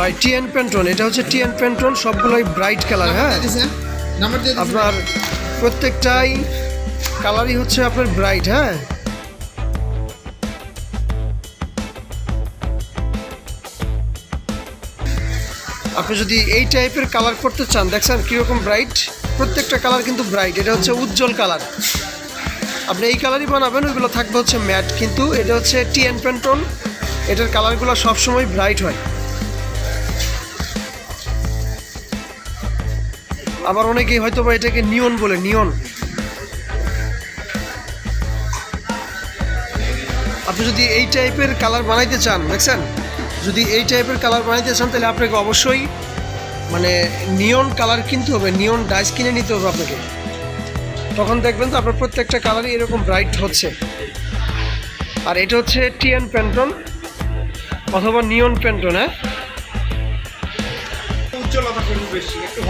ভাই টিএন প্যান্টন, এটা হচ্ছে টিএন প্যান্টন, সবগুলোই ব্রাইট কালার। হ্যাঁ, আপনার প্রত্যেকটাই কালারই হচ্ছে আপনার ব্রাইট। হ্যাঁ, আপনি যদি এই টাইপের কালার করতে চান, দেখছেন কীরকম ব্রাইট, প্রত্যেকটা কালার কিন্তু ব্রাইট। এটা হচ্ছে উজ্জ্বল কালার, আপনি এই কালারই বানাবেন, ওইগুলো থাকবে হচ্ছে ম্যাট। কিন্তু এটা হচ্ছে টিএন প্যান্টন, এটার কালারগুলো সবসময় ব্রাইট হয়। আবার অনেকেই হয়তো বা এটাকে নিয়ন বলে, নিয়ন। আপনি যদি এই টাইপের কালার বানাইতে চান, দেখছেন, যদি এই টাইপের কালার বানাইতে চান তাহলে আপনাকে অবশ্যই মানে নিয়ন কালার কিনতে হবে, নিয়ন ডাইস কিনে নিতে হবে আপনাকে। তখন দেখবেন তো আপনার প্রত্যেকটা কালারই এরকম ব্রাইট হচ্ছে। আর এটা হচ্ছে টিএন প্যান্টন অথবা নিয়ন প্যান্টন। হ্যাঁ, উজ্জ্বলতা খুব বেশি একটু